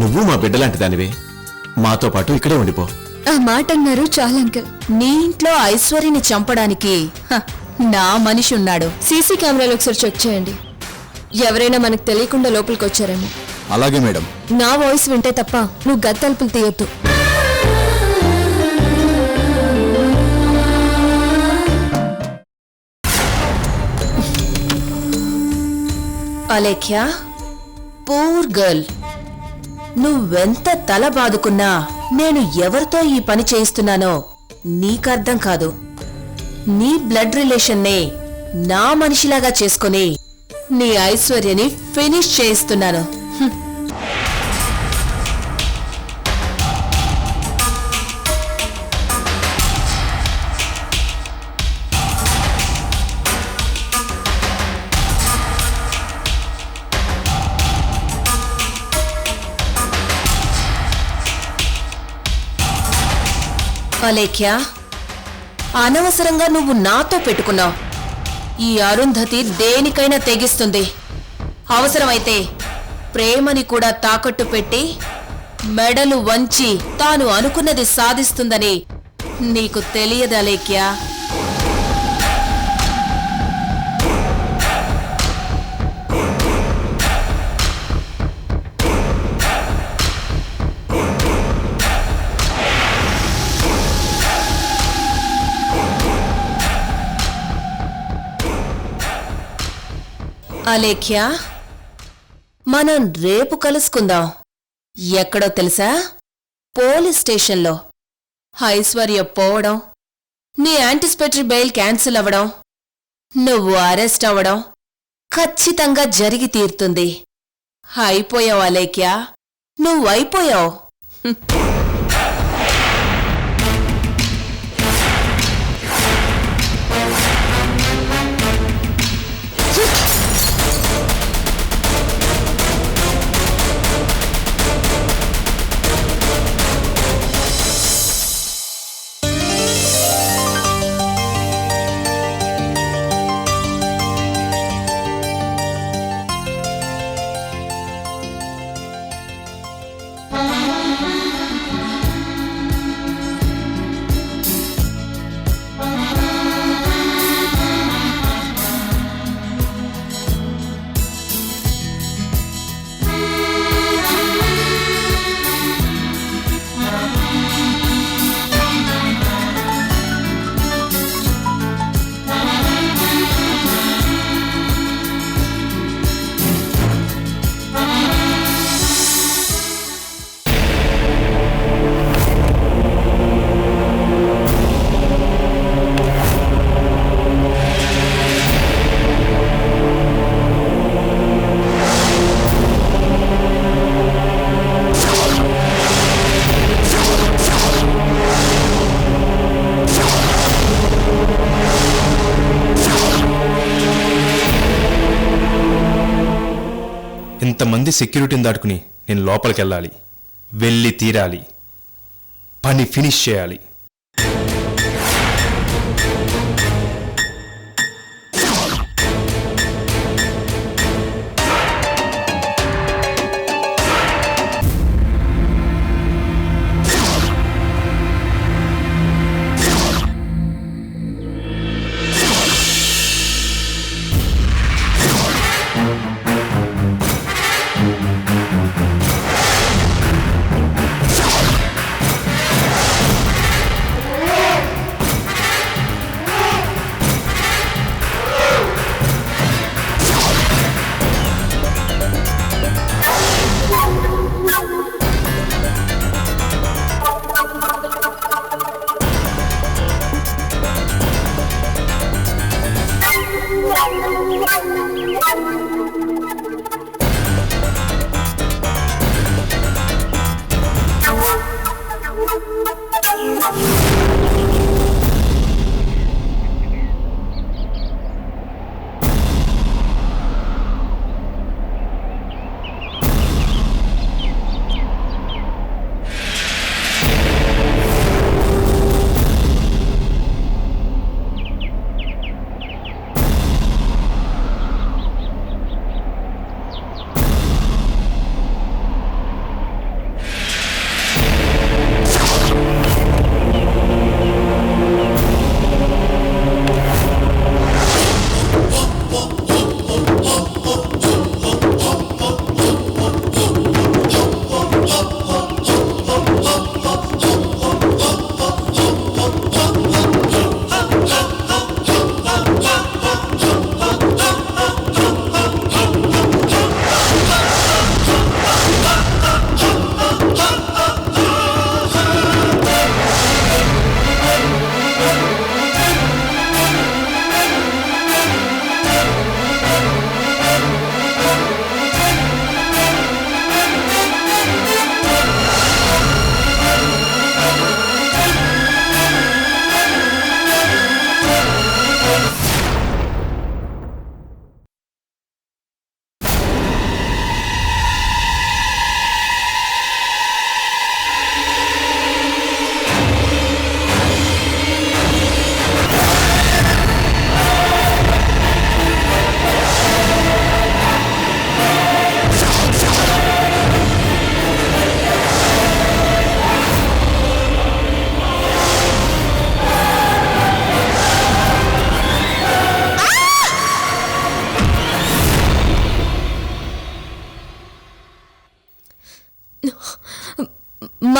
నువ్వు మా బిడ్డలాంటి దానివే, మాతో పాటు ఇక్కడే ఉండిపో. ఆ మాట అన్నారు చాలా అంకుల్. నీ ఇంట్లో ఐశ్వర్యని చంపడానికి నా మనిషి ఉన్నాడు. సీసీ కెమెరాలు ఒకసారి చెక్ చేయండి. ఎవరైనా మనకు తెలియకుండా లోపలికి వచ్చారేమో. అలాగే మేడం. నా వాయిస్ వింటే తప్ప నువ్వు గది తలుపులు తీయొద్దు. అలేఖ్య, పూర్ గర్ల్, నువ్వెంత తల బాదుకున్నా నేను ఎవరితో ఈ పని చేయిస్తున్నానో నీకర్థం కాదు. నీ బ్లడ్ రిలేషన్నే నా మనిషిలాగా చేసుకుని నీ ఐశ్వర్యని ఫినిష్ చేయిస్తున్నాను. అలేఖ్య, అనవసరంగా నువ్వు నాతో పెట్టుకున్నావు. ఈ అరుంధతి దేనికైనా తెగిస్తుంది. అవసరమైతే ప్రేమని కూడా తాకట్టు పెట్టి మెడలు వంచి తాను అనుకున్నది సాధిస్తుందని నీకు తెలియదు అలేఖ్య. అలేఖ్య, మనం రేపు కలుసుకుందాం. ఎక్కడో తెలుసా? పోలీస్ స్టేషన్లో. ఐశ్వర్య పోవడం, నీ యాంటిసిపేటరీ బెయిల్ క్యాన్సిల్ అవ్వడం, నువ్వు అరెస్ట్ అవ్వడం ఖచ్చితంగా జరిగి తీరుతుంది. అయిపోయావు అలేఖ్య, నువ్వైపోయావు. ఇంతమంది సెక్యూరిటీని దాటుకుని నేను లోపలికెళ్ళాలి, వెళ్ళి తీరాలి, పని ఫినిష్ చేయాలి.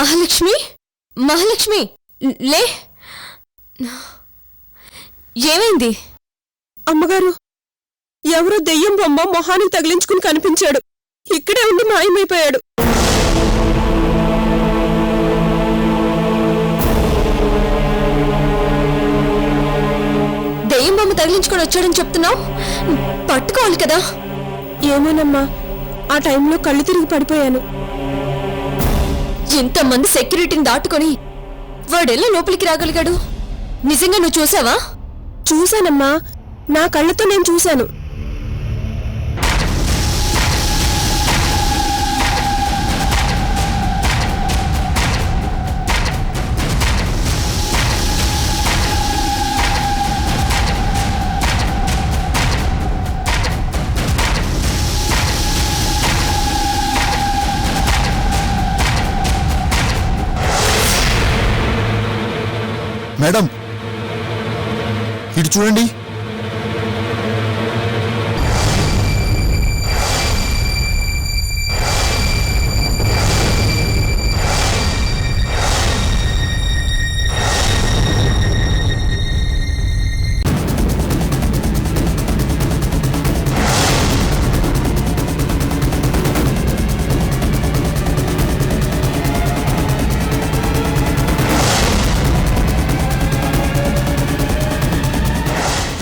మహాలక్ష్మి మహాలక్ష్మి లే. ఏమైంది? అమ్మగారు, ఎవరో దెయ్యం బొమ్మ మొహానికి తగిలించుకుని కనిపించాడు. ఇక్కడే ఉండి మాయమైపోయాడు. దెయ్యం బొమ్మ తగిలించుకొని వచ్చాడని చెప్తున్నావు, పట్టుకోవాలి కదా. ఏమోనమ్మా, ఆ టైంలో కళ్ళు తిరిగి పడిపోయాను. ఇంతమంది సెక్యూరిటీని దాటుకొని వాడెలా లోపలికి రాగలిగాడు? నిజంగా నువ్వు చూసావా? చూశానమ్మా, నా కళ్ళతో నేను చూశాను. మేడం, ఇటు చూడండి.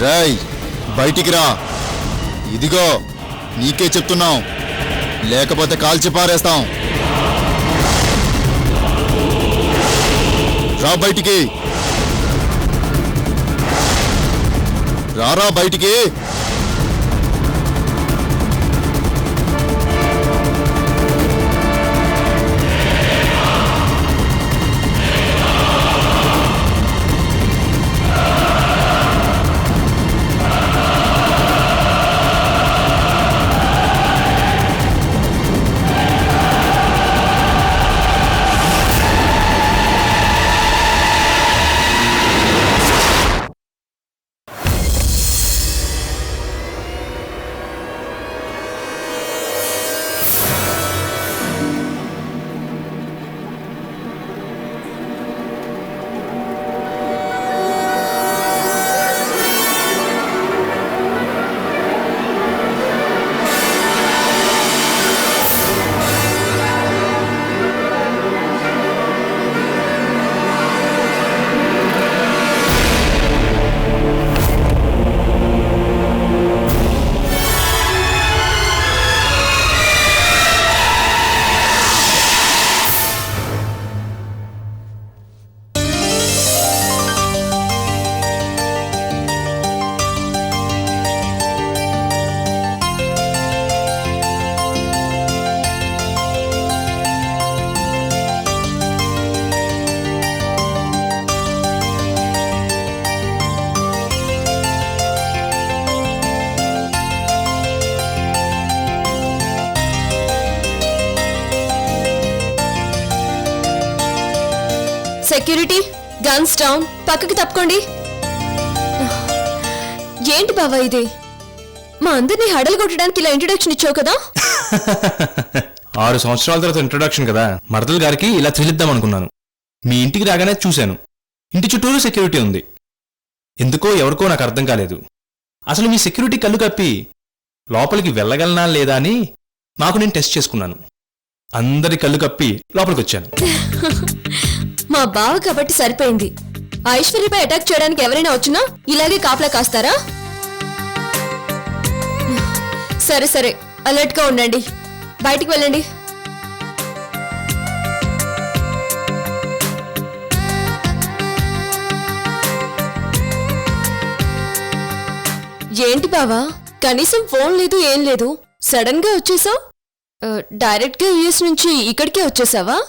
రాయ్, బయటికి రా. ఇదిగో నీకే చెప్తున్నాం, లేకపోతే కాల్చి పారేస్తాం. రా బయటికి, రారా బయటికి. సెక్యూరిటీ, గన్స్ డౌన్, పక్కకి తప్పుకోండి. ఏంటి బావా ఇది? మా అందరినీ హడలు కొట్టడానికి ఇలా ఇంట్రొడక్షన్ ఇచ్చావు కదా. 6 సంవత్సరాల తర్వాత ఇంట్రొడక్షన్ కదా, మరదల గారికి ఇలా థ్రిల్లిద్దాం అనుకున్నాను. మీ ఇంటికి రాగానే చూశాను, ఇంటి చుట్టూరు సెక్యూరిటీ ఉంది. ఎందుకో ఎవరికో నాకు అర్థం కాలేదు. అసలు మీ సెక్యూరిటీ కళ్ళు కప్పి లోపలికి వెళ్ళగలనా లేదా అని నాకు నేను టెస్ట్ చేసుకున్నాను. అందరి కళ్ళు కప్పి లోపలికి వచ్చాను. మా బావ కాబట్టి సరిపోయింది. ఐశ్వర్యపై అటాక్ చేయడానికి ఎవరైనా వచ్చినా ఇలాగే కాపలా కాస్తారా? సరే సరే, అలర్ట్ గా ఉండండి. బయటికి వెళ్ళండి. ఏంటి బావా, కనీసం ఫోన్ లేదు, ఏం లేదు, సడన్ గా వచ్చేసావు. డైరెక్ట్ గా యూఎస్ నుంచి ఇక్కడికే వచ్చేసావా?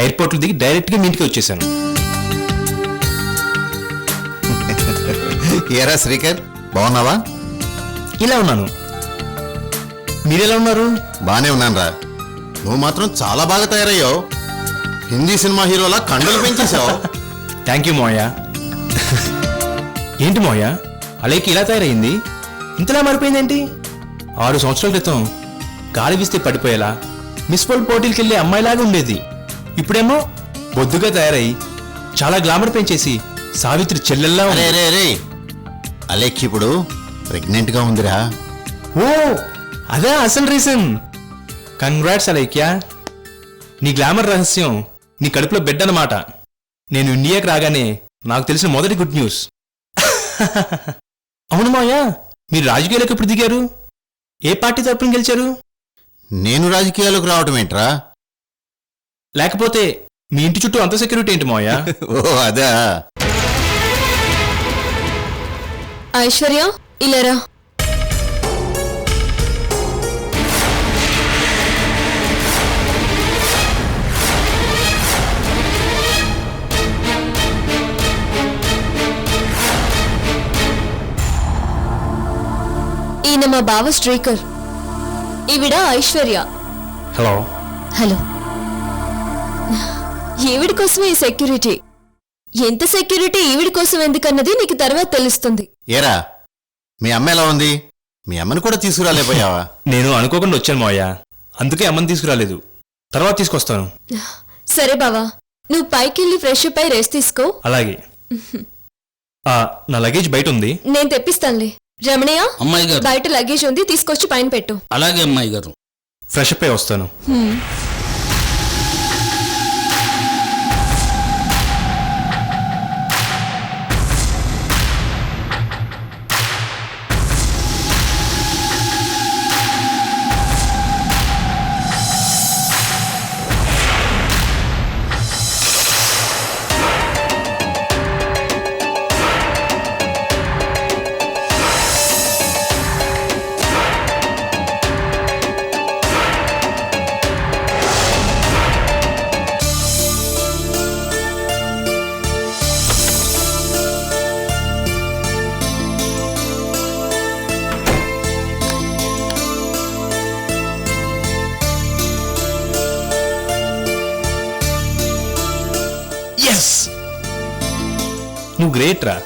ఎయిర్పోర్ట్లో దిగి డైరెక్ట్ గా మీ ఇంటికి వచ్చేసాను. ఏరా శ్రీకర్, బాగున్నావా? ఇలా ఉన్నాను. మీరెలా ఉన్నారు? బానే ఉన్నాను రా. నువ్వు మాత్రం చాలా బాగా తయారయ్యావు. హిందీ సినిమా హీరోలా కండలు పెంచేశావు. Thank you మోయా. ఏంటి మోయా, అలేకి ఇలా తయారైంది? ఇంతలా మారిపోయిందేంటి? 6 సంవత్సరాల క్రితం గాలి వీస్తే పడిపోయేలా మిస్ వరల్డ్ పోటీలకి వెళ్ళే అమ్మాయిలాగా ఉండేది. ఇప్పుడేమో బొద్దుగా తయారై చాలా గ్లామర్ పెంచేసి సావిత్రి చెల్లెల్లా ఉంది. అరే రే రే అలెక్కి ఇప్పుడు ప్రెగ్నెంట్ గా ఉందిరా. ఓ అదే అసలు రీజన్. కంగ్రాట్స్ అలైక్యా. నీ గ్లామర్ రహస్యం నీ కడుపులో బెడ్ అన్నమాట. నేను ఇండియాకి రాగానే నాకు తెలిసిన మొదటి గుడ్ న్యూస్. అవును మాయా, మీరు రాజకీయాలకు ఎప్పుడు దిగారు? ఏ పార్టీ తరపున గెలిచారు? నేను రాజకీయాలకు రావటం ఏంట్రా? లేకపోతే మీ ఇంటి చుట్టూ అంత సెక్యూరిటీ ఏంటి మాయా? ఓ అదా. ఐశ్వర్య ఇలారా. ఈయన మా బావ శ్రీకర్, ఈవిడ ఐశ్వర్య. హలో. హలో. ఈవిడి కోసమే ఈ సెక్యూరిటీ. ఎంత సెక్యూరిటీ ఈవిడి కోసం ఎందుకన్నది నీకు తర్వాత తెలుస్తుంది. ఏరా మీ అమ్మ ఎలా ఉంది? మీ అమ్మని కూడా తీసుకురాలేపోయావా? నేను అనుకోకుండా వచ్చాను మాయా, అందుకే అమ్మని తీసుకురాలేదు. తర్వాత తీసుకొస్తాను. సరే బావా, నువ్వు పైకెళ్ళి ఫ్రెష్ అప్ అయి రెస్ట్ తీసుకో. అలాగే. నా లగేజ్ బయట ఉంది. నేను తెప్పిస్తానులే. రమణయ్య, అమ్మాయి గారు. బయట లగేజ్ ఉంది, తీసుకొచ్చి పైన పెట్టు. అలాగే అమ్మాయి గారు. ఫ్రెష్ అప్ అయి వస్తాను. ఎస్, నువ్వు గ్రేట్ రా.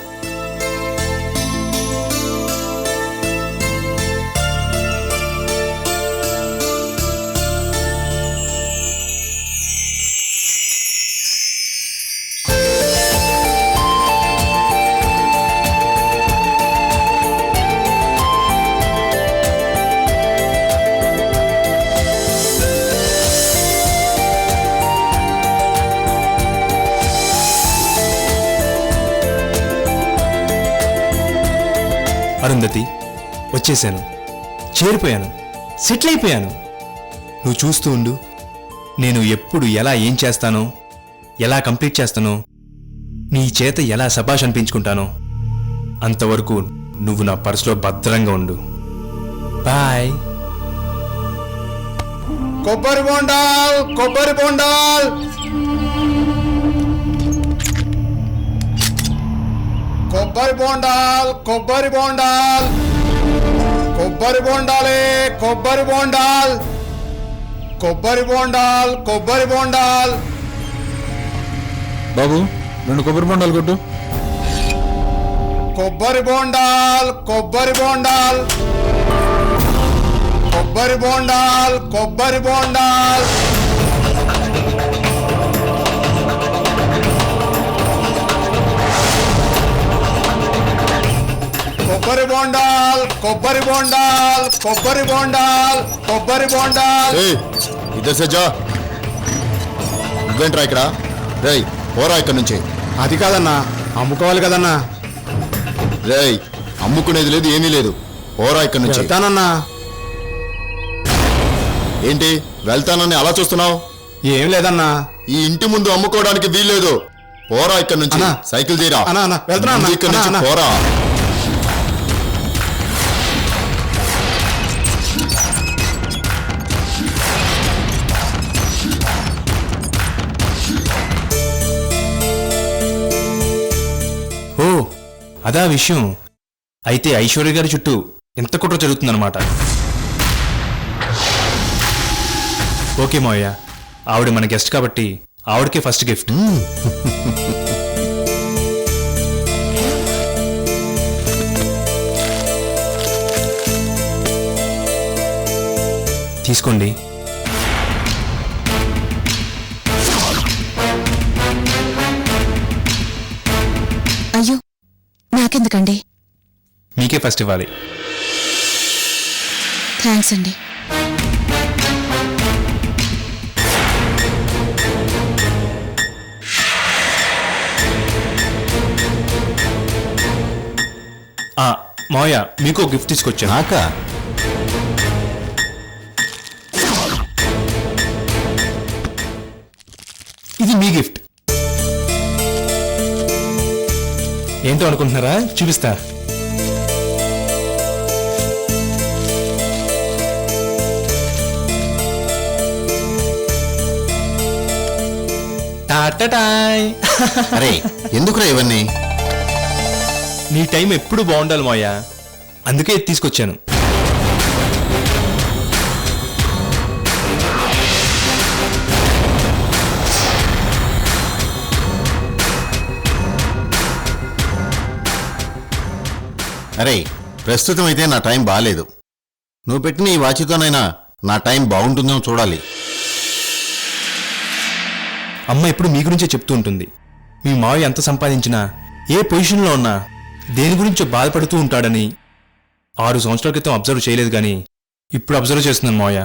అరుంధతి, వచ్చేసాను, చేరిపోయాను, సెటిల్ అయిపోయాను. నువ్వు చూస్తూ ఉండు. నేను ఎప్పుడు ఎలా ఏం చేస్తానో, ఎలా కంప్లీట్ చేస్తానో, నీ చేత ఎలా శభాష్ అనిపించుకుంటానో అంతవరకు నువ్వు నా పర్సులో భద్రంగా ఉండు. బాయ్. కొబ్బరి బొండాల్, కొబ్బరి బొండాల్, కొబ్బరి బొండాల్, కొబ్బరి బొండాల్, కొబ్బరి బొండాలే, కొబ్బరి బొండాల్, కొబ్బరి బొండాల్, కొబ్బరి బొండాల్. బాబు 2 కొబ్బరి బొండాలు కొట్టు. కొబ్బరి బొండాల్, కొబ్బరి బొండాల్, కొబ్బరి బొండాల్, కొబ్బరి బొండాల్. కొబ్బరి బొండాల్, కొబ్బరి బొండాల్, కొబ్బరి బొండాల్, కొబ్బరి బొండాల్. ఇద్దరు సజ్జా నువ్వేంట్రా ఇక్కడ? రేయ్ పోరా ఇక్కడ నుంచి. అది కాదన్నా, అమ్ముకోవాలి కదన్నా. రేయ్ అమ్ముకునేది లేదు, ఏమీ లేదు. పోరా ఇక్కడ నుంచి. వెళ్తానన్నా. ఏంటి వెళ్తానని అలా చూస్తున్నావు? ఏం లేదన్నా. ఈ ఇంటి ముందు అమ్ముకోవడానికి వీల్లేదు. పోరా ఇక్కడ నుంచి. అన్నా. సైకిల్ తీరా. అన్నా, అన్నా, వెళ్తున్నా అన్నా. ముందు ఇక్కడ నుంచి అన్నా, అన్నా. పోరా. ఓ అదా విషయం. అయితే ఐశ్వర్య గారి చుట్టూ ఎంత కుట్ర జరుగుతుందన్నమాట. ఓకే మావయ్య, ఆవిడ మన గెస్ట్ కాబట్టి ఆవిడకే ఫస్ట్ గిఫ్ట్. తీసుకోండి. నాకెందుకండి? మీకే ఫస్ట్ ఇవ్వాలి. థ్యాంక్స్ అండి. మావయ్య మీకు గిఫ్ట్ తీసుకొచ్చాను. నాకా? ఇది మీ గిఫ్ట్. ఏంటో అనుకుంటున్నారా? చూపిస్తా. టాటాటాయ్. అరే ఎందుకురా ఇవన్నీ? నీ టైం ఎప్పుడు బాగుండాలి మావయ్య, అందుకే ఇది తీసుకొచ్చాను. అరే ప్రస్తుతం అయితే నా టైం బాగాలేదు. నువ్వు పెట్టిన ఈ వాచితోనైనా నా టైం బాగుంటుందో చూడాలి. అమ్మ ఎప్పుడు మీ గురించే చెప్తూ ఉంటుంది. మీ మావయ్య ఎంత సంపాదించినా, ఏ పొజిషన్లో ఉన్నా దేని గురించో బాధపడుతూ ఉంటాడని 6 సంవత్సరాల క్రితం అబ్జర్వ్ చేయలేదు, కానీ ఇప్పుడు అబ్జర్వ్ చేస్తున్నాను మావయ్య.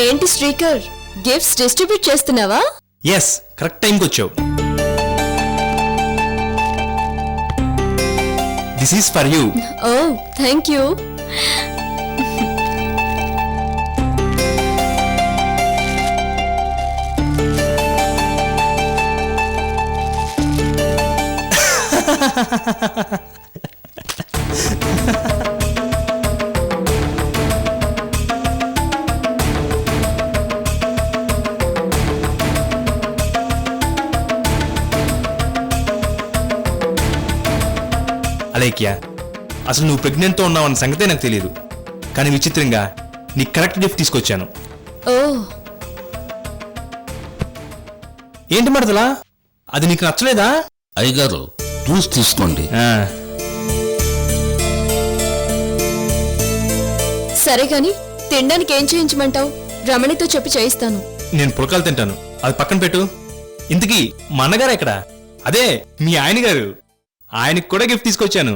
ఏంటి శ్రీకర్, గిఫ్ట్స్ డిస్ట్రిబ్యూట్ చేస్తున్నావా? ఎస్, కరెక్ట్ టైంకి వచ్చావు. This is for you. Oh thank you. Alekhya, అసలు నువ్వు ప్రెగ్నెంట్తో ఉన్నావన్న సంగతే నాకు తెలియదు, కానీ విచిత్రంగా నీ కరెక్ట్ గిఫ్ట్ తీసుకొచ్చాను. ఓ ఏంటి మరదలా, అది నీకు నచ్చలేదా? అయ్యగారు జ్యూస్ తీసుకోండి. సరే గాని తినడానికి ఏం చేయించమంటావు? రమణితో చెప్పి చేయిస్తాను. నేను పులకాలు తింటాను, అది పక్కన పెట్టు. ఇంతకీ మా అన్నగారు ఎక్కడ? అదే మీ ఆయన గారు, ఆయనకు కూడా గిఫ్ట్ తీసుకొచ్చాను.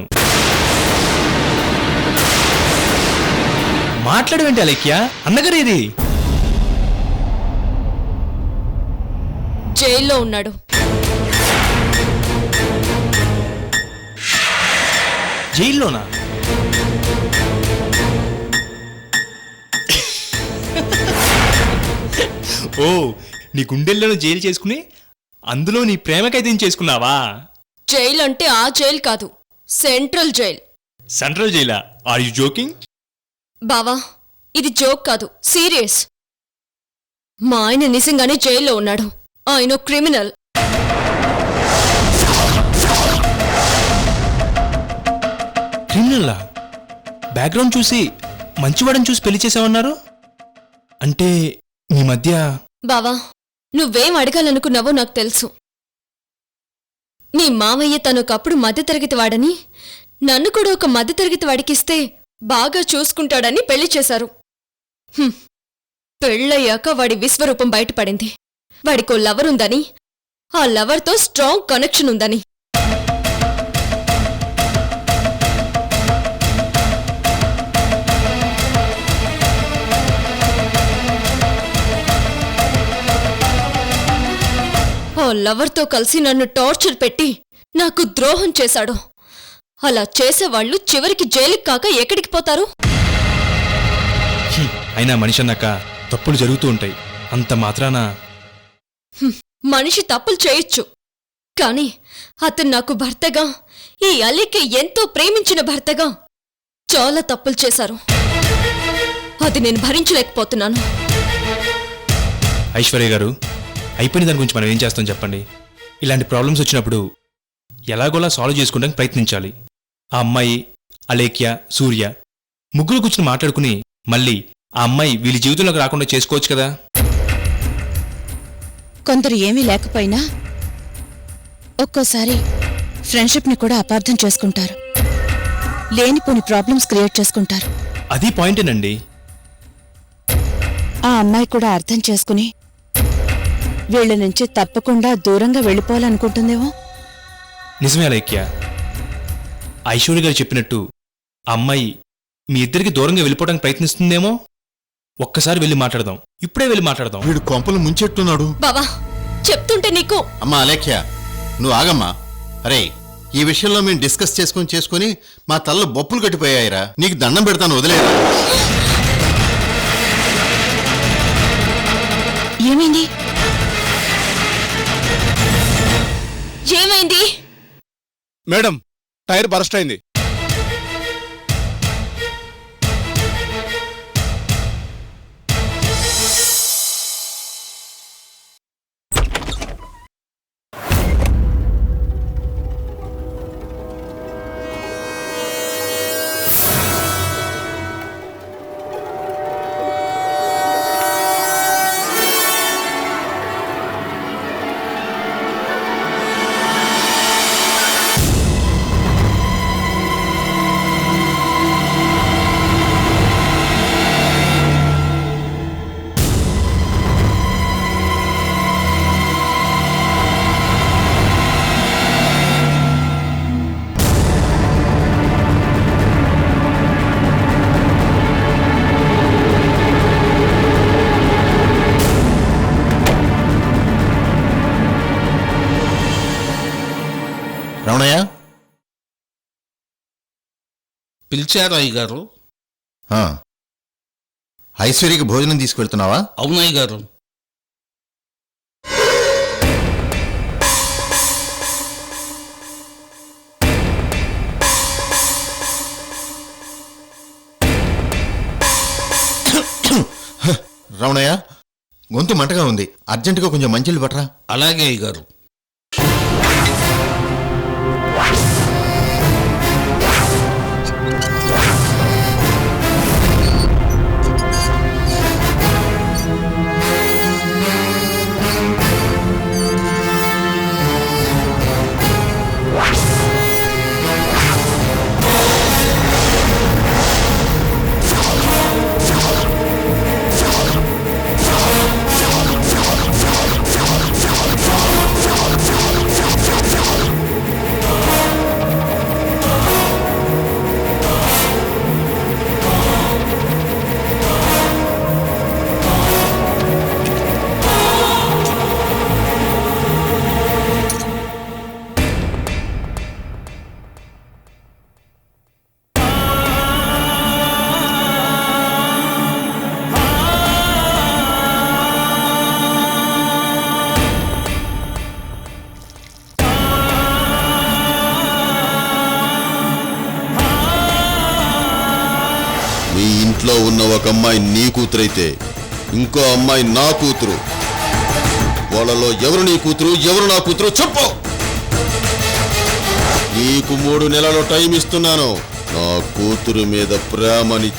మాట్లాడవేంటి అలేఖ్య, అన్నగారు ఏది? జైల్లో ఉన్నాడు. జైల్లోనా? ఓ, నీ గుండెల్లోనూ జైలు చేసుకుని అందులో నీ ప్రేమకైతే చేసుకున్నావా? జైలు అంటే ఆ జైలు కాదు, సెంట్రల్ జైల్. సెంట్రల్ జైలా? Are you joking? బావా, ఇది జోక్ కాదు, సీరియస్. మా ఆయన నిజంగానే జైల్లో ఉన్నాడు. ఆయన క్రిమినల్. క్రిమినల్లా? బ్యాక్గ్రౌండ్ చూసి మంచివాడని చూసి పెళ్లి చేసావన్నారు అంటే మీ మధ్య? బావా, నువ్వేం అడగాలనుకున్నావో నాకు తెలుసు. నీ మావయ్య తనొకప్పుడు మధ్యతరగతి వాడని, నన్ను కూడా ఒక మధ్యతరగతి వాడికిస్తే బాగా చూసుకుంటాడని పెళ్లి చేశారు. పెళ్ళయ్యాక వాడి విశ్వరూపం బయటపడింది. వాడికో లవర్ ఉందని, ఆ లవర్తో స్ట్రాంగ్ కనెక్షన్ ఉందని. ఆ లవర్తో కలిసి నన్ను టార్చర్ పెట్టి నాకు ద్రోహం చేశాడు. అలా చేసేవాళ్లు చివరికి జైలుకి కాక ఎక్కడికి పోతారు? అయినా మనిషి అన్నాక తప్పులు జరుగుతూ ఉంటాయి, అంత మాత్రాన. మనిషి తప్పులు చేయొచ్చు, కాని అతను నాకు భర్తగా, ఈ అలీకి ఎంతో ప్రేమించిన భర్తగా చాలా తప్పులు చేశారు. అది నేను భరించలేకపోతున్నాను. ఐశ్వర్య గారు, అయిపోయిన దాని గురించి మనం ఏం చేస్తాం చెప్పండి? ఇలాంటి ప్రాబ్లమ్స్ వచ్చినప్పుడు ఎలాగోలా సాల్వ్ చేసుకోవడానికి ప్రయత్నించాలి. ఆ అమ్మాయి, అలేఖ్య, సూర్య ముగ్గురు కూర్చుని మాట్లాడుకుని మళ్ళీ ఆ అమ్మాయి వీళ్ళ జీవితంలోకి రాకుండా చేసుకోవచ్చు కదా. కొందరు ఏమీ లేకపోయినా ఒక్కోసారి ఫ్రెండ్షిప్ని కూడా అపార్థం చేసుకుంటారు. లేనిపోని ప్రాబ్లమ్స్ క్రియేట్ చేసుకుంటారు. అది పాయింటేనండి. ఆ అమ్మాయి కూడా అర్థం చేసుకుని వీళ్ళ నుంచి తప్పకుండా దూరంగా వెళ్ళిపోవాలనుకుంటుందేమో. నిజమే అలైక్య. ఐశ్వర్య గారు చెప్పినట్టు ఆ అమ్మాయి మీ ఇద్దరికి దూరంగా వెళ్ళిపోవడానికి ప్రయత్నిస్తుందేమో. ఒక్కసారి వెళ్ళి మాట్లాడదాం, ఇప్పుడే వెళ్ళి మాట్లాడదాం. వీడు కొంపలు ముంచెట్టున్నాడు. బావా చెప్తుంటే నీకు అమ్మా అలేఖ్య, నువ్వు ఆగమ్మా. అరే, ఈ విషయంలో మేము డిస్కస్ చేసుకొని మా తలలో బొప్పులు కట్టిపోయాయిరా. నీకు దండం పెడతాను, వదిలేరా. ఏమైంది? ఏమైంది? మేడం, టైర్ బరస్ట్ అయింది. రమణయ్య, పిలిచారు అయ్యగారు? ఆ, ఐశ్వర్యకి భోజనం తీసుకెళ్తున్నావా? అవును అయ్యగారు. రమణయ్య, గొంతు మంటగా ఉంది, అర్జెంటుగా కొంచెం మంచిలు పట్టరా. అలాగే అయ్యగారు. మీ ఇంట్లో ఉన్న ఒక అమ్మాయి నీ కూతురైతే ఇంకో అమ్మాయి నా కూతురు. వాళ్ళలో ఎవరు నీ కూతురు, ఎవరు నా కూతురు చెప్పు. నీకు 3 నెలల టైం ఇస్తున్నాను. నా కూతురు మీద ప్రేమని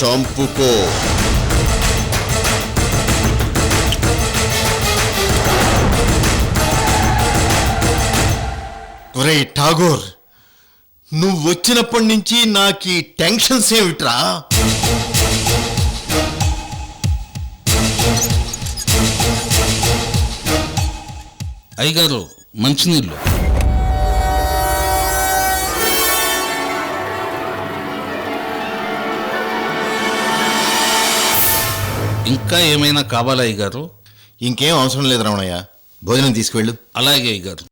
చంపుకో. ఒరేయ్ ఠాగూర్, నువ్వు వచ్చినప్పటి నుంచి నాకు ఈ టెన్షన్స్ ఏమిట్రా? అయ్యగారు, మంచినీళ్ళు. ఇంకా ఏమైనా కావాలా అయ్యగారు? ఇంకేం అవసరం లేదు రమణయ్య, భోజనం తీసుకువెళ్ళు. అలాగే అయ్యగారు.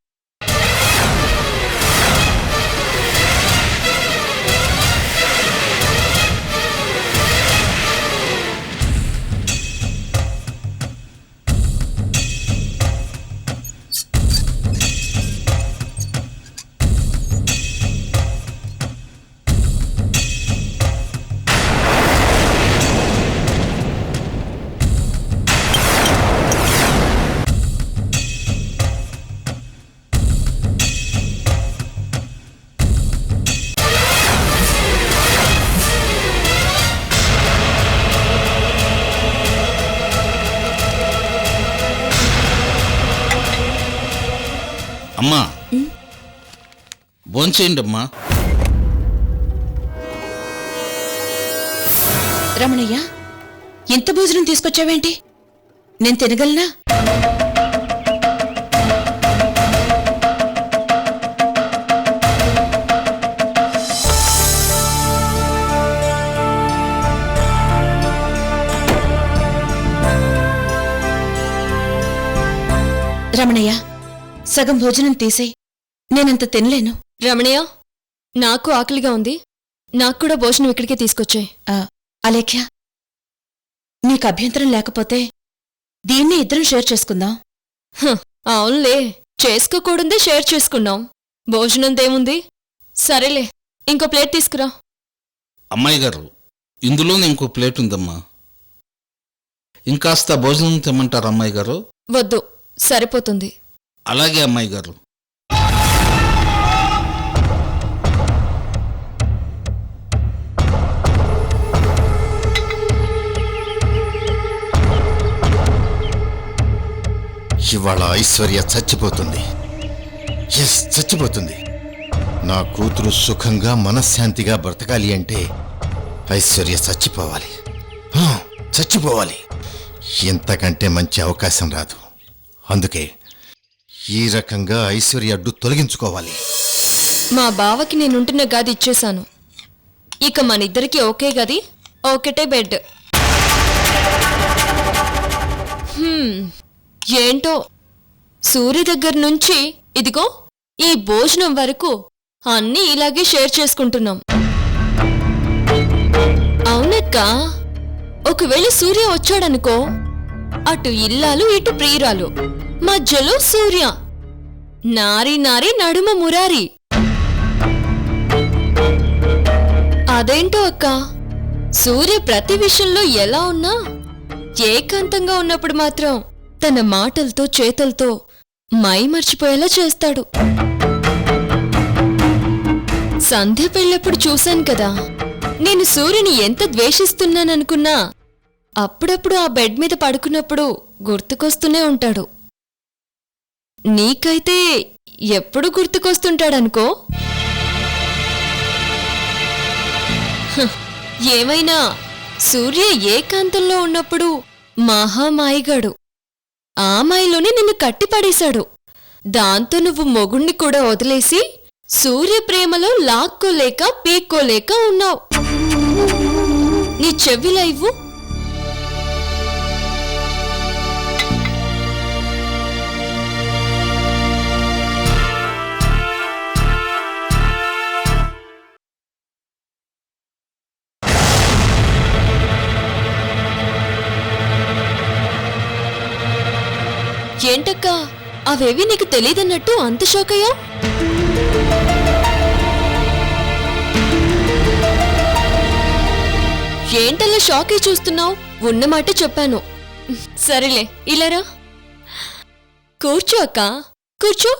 అమ్మా, భోంచేయండి అమ్మా. రమణయ్య, ఎంత భోజనం తీసుకొచ్చావేంటి? నేను తినగలనా? రమణయ్య, సగం భోజనం తీసేయ్. నేనంత తినలేను. రమణయ్య, నాకు ఆకలిగా ఉంది. నాకు కూడా భోజనం ఇక్కడికే తీసుకొచ్చాయి. అలేఖ్య, నీకు అభ్యంతరం లేకపోతే దీన్ని ఇద్దరం షేర్ చేసుకుందాం. అవునులే, చేసుకోకూడదే షేర్ చేసుకున్నాం. భోజనందేముంది? సరేలే, ఇంకో ప్లేట్ తీసుకురా. అమ్మాయి గారు, ఇందులోనే ఇంకో ప్లేట్ ఉందమ్మా. ఇంకాస్త భోజనం తెమ్మంటారు అమ్మాయి గారు? వద్దు, సరిపోతుంది. అలాగే అమ్మాయి గారు. ఇవాళ ఐశ్వర్య చచ్చిపోతుంది. ఎస్, చచ్చిపోతుంది. నా కూతురు సుఖంగా మనశ్శాంతిగా బ్రతకాలి అంటే ఐశ్వర్య చచ్చిపోవాలి. చచ్చిపోవాలి. ఇంతకంటే మంచి అవకాశం రాదు. అందుకే ఈ రకంగా ఐశ్వర్య అడ్డు తొలగించుకోవాలి. మా బావకి నేనుంటున్న గది ఇచ్చేశాను. ఇక మనిద్దరికి ఒకే గది, ఒకటే బెడ్. ఏంటో, సూర్య దగ్గర నుంచి ఇదిగో ఈ భోజనం వరకు అన్నీ ఇలాగే షేర్ చేసుకుంటున్నాం. అవునక్క, ఒకవేళ సూర్య వచ్చాడనుకో, అటు ఇల్లాలు ఇటు ప్రియురాలు, మధ్యలో సూర్య, నారి నారి నడుమ మురారి. అదేంటో అక్క, సూర్య ప్రతి విషయంలో ఎలా ఉన్నా ఏకాంతంగా ఉన్నప్పుడు మాత్రం తన మాటలతో చేతలతో మై మర్చిపోయేలా చేస్తాడు. సంధ్య పెళ్ళప్పుడు చూశాను కదా, నేను సూర్యుని ఎంత ద్వేషిస్తున్నాననుకున్నా అప్పుడప్పుడు ఆ బెడ్ మీద పడుకున్నప్పుడు గుర్తుకొస్తూనే ఉంటాడు. నీకైతే ఎప్పుడు గుర్తుకొస్తుంటాడనుకో. ఏమైనా సూర్య ఏకాంతంలో ఉన్నప్పుడు మహామాయిగాడు. ఆ మాయలోనే నిన్ను కట్టిపడేశాడు. దాంతో నువ్వు మొగుణ్ణి కూడా వదిలేసి సూర్య ప్రేమలో లాక్కోలేక పీక్కోలేక ఉన్నావు. నీ చెవిలా ఇవ్వు. ఏంటక్కా, అవేవి నీకు తెలీదన్నట్టు అంత షోకయ్యా? ఏంటల్లా షాకై చూస్తున్నావు? ఉన్నమాట చెప్పాను. సరేలే, ఇలారా. కూర్చో అక్కా, కూర్చో.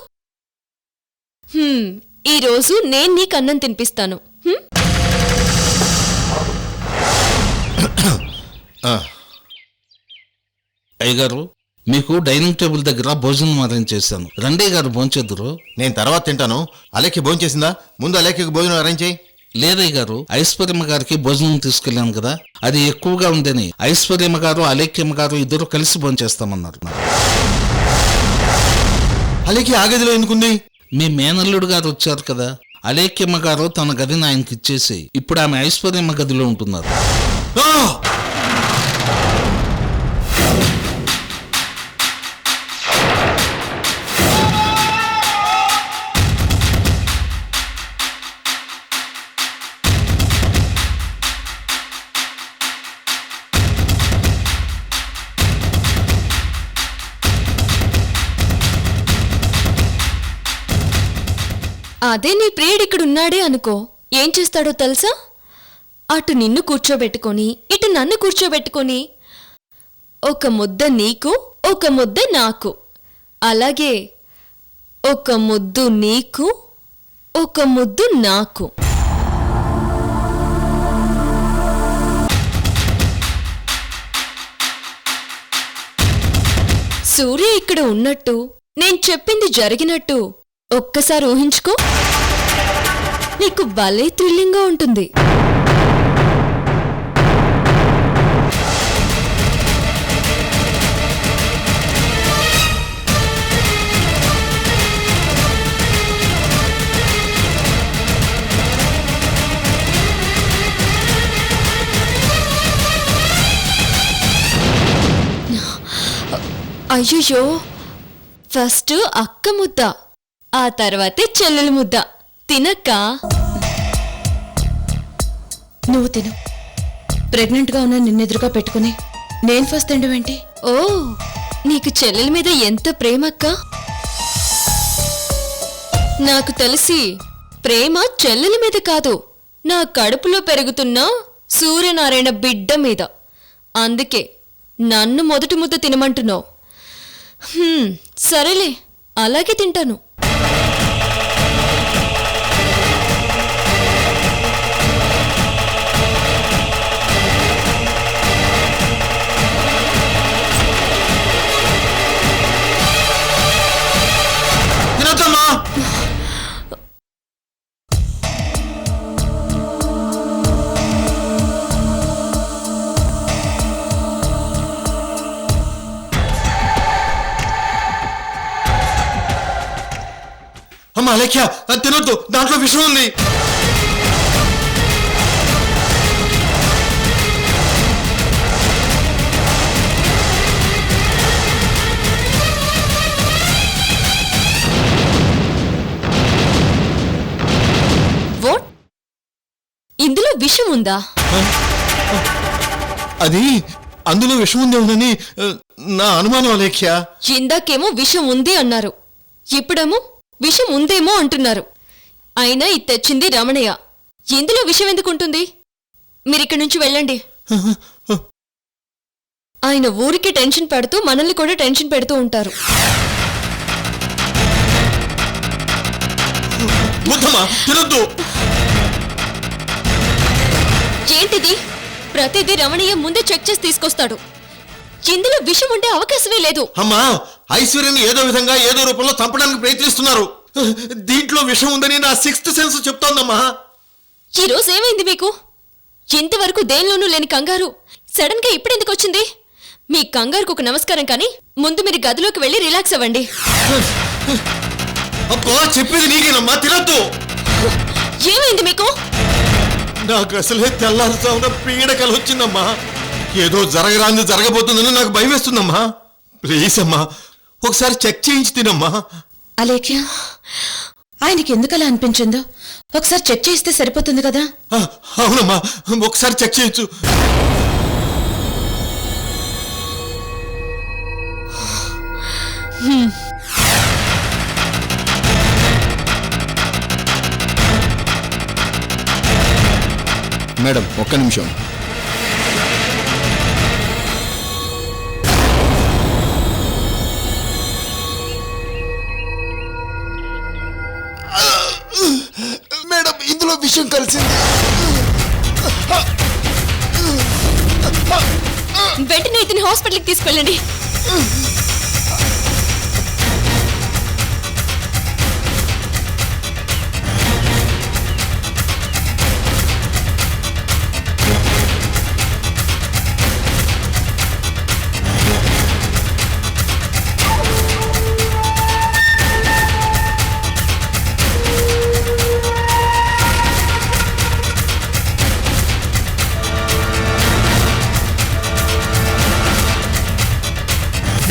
ఈరోజు నేను నీకు అన్నం తినిపిస్తాను. అయ్యగారు, మీకు డైనింగ్ టేబుల్ దగ్గర భోజనం అరేంజ్ చేశాను. రండే గారు భోంచేద్దురు. నేను తర్వాత తింటాను. అలేఖ్య భోంచేసిందా? ముందు అలేఖ్యకు భోజనం అరేంజ్ చేయి. లేదయ్య గారు, ఐశ్వర్యమ్మ గారికి భోజనం తీసుకెళ్ళాను కదా, అది ఎక్కువగా ఉందని ఐశ్వర్యమ్మ గారు అలేఖ్యమ్మ గారు ఇద్దరు కలిసి భోంచేస్తామన్నారు. అలేఖ్య ఆ గదిలో ఎందుకుంది? మీ మేనల్లుడు గారు వచ్చారు కదా, అలేఖ్యమ్మ గారు తన గదిని ఆయనకి ఇచ్చేసి ఇప్పుడు ఆమె ఐశ్వర్యమ్మ గదిలో ఉంటున్నారు. అదే నీ ప్రియుడిక్కడున్నాడే అనుకో, ఏం చేస్తాడో తెలుసా? అటు నిన్ను కూర్చోబెట్టుకొని ఇటు నన్ను కూర్చోబెట్టుకొని ఒక ముద్ద నీకు, ఒక ముద్ద నాకు, అలాగే ఒక ముద్దు నీకు, ఒక ముద్దు నాకు. సూర్య ఇక్కడ ఉన్నట్టు, నేను చెప్పింది జరిగినట్టు ఒక్కసారి ఊహించుకో. నీకు భలే థ్రిల్లింగ్గా ఉంటుంది. అయ్యో, ఫస్ట్ అక్క ముద్ద, ఆ తర్వాతే చెల్లెల ముద్ద. తినక్క. నువ్వు తిను. ప్రెగ్నెంట్గా ఉన్న నిన్నెదురుగా పెట్టుకుని నేను ఫస్ట్ తిండవేంటి? ఓ, నీకు చెల్లెల మీద ఎంత ప్రేమక్క? నాకు తెలిసి ప్రేమ చెల్లెల మీద కాదు, నా కడుపులో పెరుగుతున్న సూర్యనారాయణ బిడ్డ మీద. అందుకే నన్ను మొదటి ముద్ద తినమంటున్నావు. సరేలే, అలాగే తింటాను. తినొద్దమ్మా. అమ్మా అలేఖ్య, అది తినొద్దు, దాంట్లో విషం ఉంది. వాట్? ఇందులో విషం ఉందా? అది అందులో విషం ఉందేమోనని నా అనుమానం అలేఖ్య. ఇందాకేమో విషం ఉంది అన్నారు, ఇప్పుడేమో విషం ఉందేమో అంటున్నారు. అయినా ఇది తెచ్చింది రమణయ్య, ఇందులో విషం ఎందుకుంటుంది? మీరిక్కడి నుంచి వెళ్ళండి. ఆయన ఊరికి టెన్షన్ పెడుతూ మనల్ని కూడా టెన్షన్ పెడుతూ ఉంటారు. తినొద్దు. ఏంటిది? ప్రతిదీ రమణయ్య ముందే చెక్ చేసి తీసుకొస్తాడు. ఇందులో విషం ఉండే అవకాశమే లేదు. అమ్మా, ఐశ్వర్యని ఏదో విధంగా ఏదో రూపంలో చంపడానికి ప్రయత్నిస్తున్నారు. దీంట్లో విషం ఉందని నా సిక్స్త్ సెన్స్ చెప్తోందమ్మా. ఈరోజు ఏమైంది మీకు? ఇంతవరకు దేనిలోనూ లేని కంగారు సడన్ గా ఇప్పుడెందుకు వచ్చింది? మీ కంగారుకు ఒక నమస్కారం, కానీ ముందు మీరు గదిలోకి వెళ్ళి రిలాక్స్ అవ్వండి. అబ్బా, చెప్పేది నీకేనమ్మా, తినొద్దు. ఏమైంది మీకు? నాకు అసలే తెల్లారుజామున పీడకలు వచ్చిందమ్మా. ఏదో జరగరాంది జరగబోతుందని నాకు భయం వేస్తుందమ్మా. ప్లీజ్ అమ్మా, ఒకసారి చెక్ చేయించి తినమ్మా. అలేఖ్య, ఆయనకి ఎందుకలా అనిపించిందో ఒకసారి చెక్ చేస్తే సరిపోతుంది కదా. అవునమ్మా, ఒకసారి చెక్ చేయొచ్చు. మేడం ఒక్క నిమిషం. మేడం, ఇందులో విషయం కలిసింది. వెంటనే ఇతని హాస్పిటల్కి తీసుకెళ్ళండి.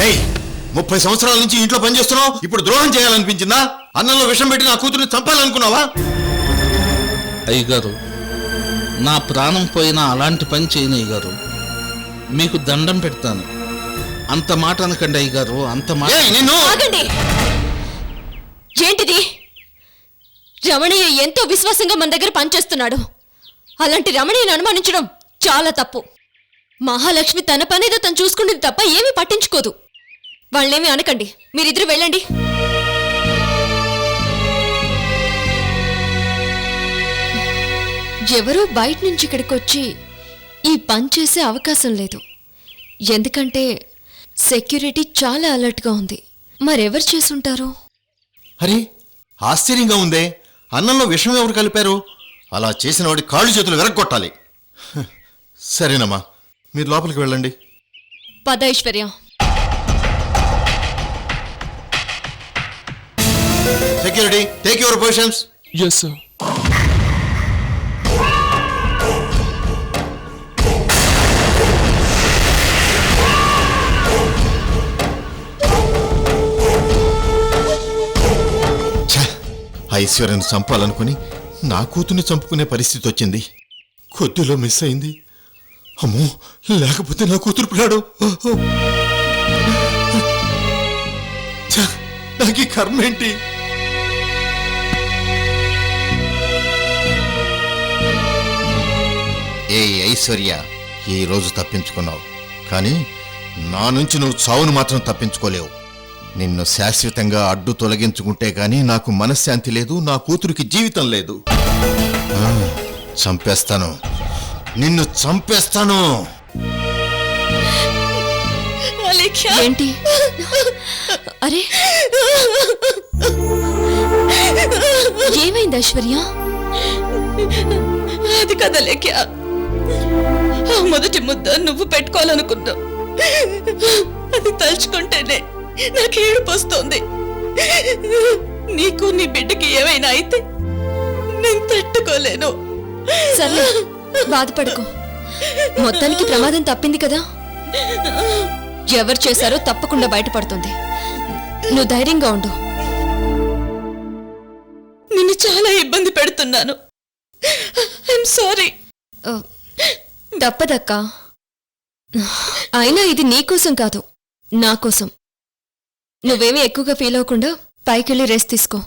ఏయ్, 30 సంవత్సరాల నుంచి ఇంట్లో పనిచేస్తున్నావు, ఇప్పుడు ద్రోహం చేయాలనిపించిందా? అన్నంలో విషం పెట్టి నా కూతుర్ని చంపాలనుకున్నావా? అయ్యగారు, నా ప్రాణం పోయినా అలాంటి పని చేయను అయ్యగారు. మీకు దండం పెడతాను. అంత మాట అనకండి అయ్యగారు, అంత మాట. ఏయ్, నిన్ను ఆగండి. ఏంటిది? రమణయ్య ఎంతో విశ్వాసంగా మన దగ్గర పనిచేస్తున్నాడు. అలాంటి రమణయ్యను అనుమానించడం చాలా తప్పు. మహాలక్ష్మి తన పనేదో తను చూసుకుంటుంది తప్ప ఏమీ పట్టించుకోదు. వాళ్ళేమీ అనకండి, మీరిద్దరు వెళ్ళండి. ఎవరో బయట నుంచి ఇక్కడికి వచ్చి ఈ పని చేసే అవకాశం లేదు. ఎందుకంటే సెక్యూరిటీ చాలా అలర్ట్గా ఉంది. మరెవరు చేసుంటారు? అరే, ఆశ్చర్యంగా ఉందే. అన్నంలో విషం ఎవరు కలిపారు? అలా చేసిన వాడి కాళ్ళు చేతులు వెరగొట్టాలి. సరేనమ్మా, మీరు లోపలికి వెళ్ళండి. పద Aishwarya. Security, take your positions. Yes sir. ఐశ్వర్యను చంపాలనుకుని నా కూతుర్ని చంపుకునే పరిస్థితి వచ్చింది. కొద్దిలో మిస్ అయింది. అమ్మో, లేకపోతే నా కూతురు పిల్లాడు. ఛ, నాకు ఈ కర్మ ఏంటి? ఏ ఐశ్వర్య, ఈ రోజు తప్పించుకున్నావు, కానీ నా నుంచి నువ్వు చావును మాత్రం తప్పించుకోలేవు. నిన్ను శాశ్వతంగా అడ్డు తొలగించుకుంటే గాని నాకు మనశ్శాంతి లేదు, నా కూతురికి జీవితం లేదు. చంపేస్తాను, నిన్ను చంపేస్తాను. ఏంటి? అరే, ఏమైంది ఐశ్వర్య? అది కదా లేఖ్య, ఆ మొదటి ముద్ద నువ్వు పెట్టుకోవాలనుకున్నావు. అది తలుచుకుంటేనే నాకు ఏడుపు వస్తోంది. నీకు నీ బిడ్డకి ఏమైనా అయితే నేను తట్టుకోలేను. సరే, బాధపడుకో. మొత్తానికి ప్రమాదం తప్పింది కదా. ఎవరు చేశారో తప్పకుండా బయటపడుతుంది. నువ్వు ధైర్యంగా ఉండు. నిన్ను చాలా ఇబ్బంది పెడుతున్నాను. I'm sorry. తప్పదక్కా. అయినా ఇది నీకోసం కాదు, నా కోసం. నువ్వేమీ ఎక్కువగా ఫీల్ అవ్వకుండా పైకెళ్ళి రెస్ట్ తీసుకో.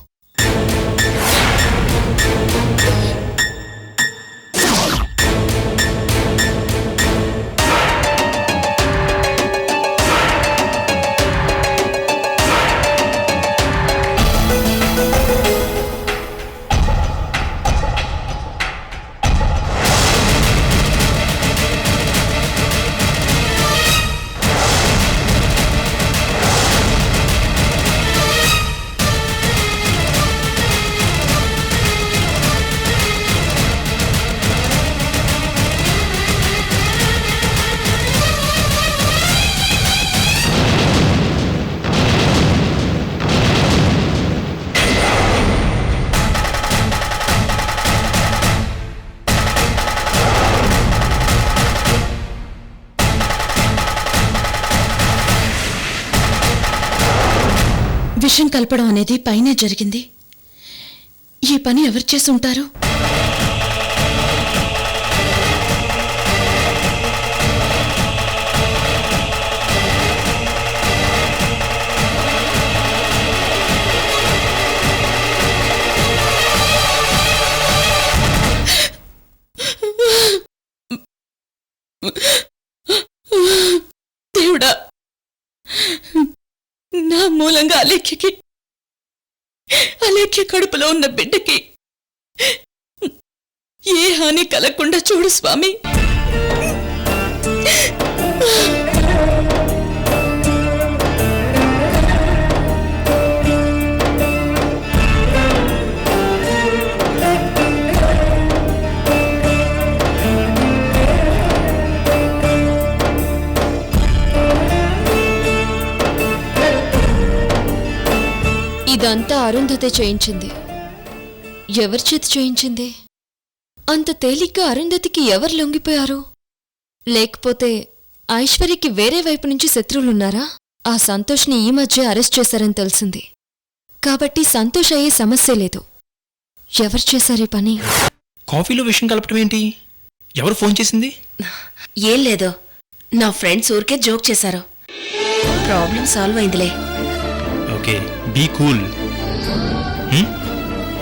విషం కలపడం అనేది పైనే జరిగింది. ఈ పని ఎవరు చేసి ఉంటారు? దేవుడా, నా మూలంగా అలేఖ్య కడుపులో ఉన్న బిడ్డకి ఏ హాని కలగకుండా చూడు స్వామి. ఇదంతా అరుంధతే చేయించింది. ఎవరి చేతి చేయించింది? అంత తేలిగ్గా అరుంధతికి ఎవరు లొంగిపోయారు? లేకపోతే ఐశ్వర్యకి వేరే వైపు నుంచి శత్రువులున్నారా? ఆ సంతోష్ని ఈ మధ్య అరెస్ట్ చేశారని తెలిసింది. కాబట్టి సంతోష్ అయ్యే సమస్య లేదు. ఎవరు చేశారు ఈ పని? కాఫీలో విషయం కలపటం ఏంటి? ఎవరు ఫోన్ చేసింది? ఏం లేదు, నా ఫ్రెండ్స్ ఊరికే జోక్ చేశారు. ప్రాబ్లం సాల్వ్ అయిందిలే. Okay, be cool.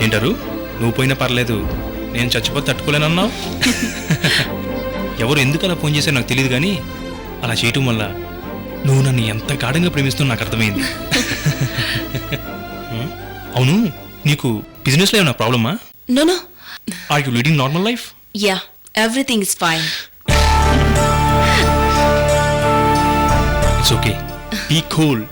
ఏంటారు? నువ్వు పోయినా పర్లేదు, నేను చచ్చిపోతే తట్టుకోలేనన్నావు. ఎవరు ఎందుకు అలా ఫోన్ చేశారో నాకు తెలియదు, కానీ అలా చేయటం వల్ల నువ్వు నన్ను ఎంత గాఢంగా ప్రేమిస్తున్నా నాకు అర్థమైంది. అవును, నీకు బిజినెస్లో ఏమైనా ప్రాబ్లమా? No. Are you leading normal life? Yeah, everything is fine. It's okay, be cool.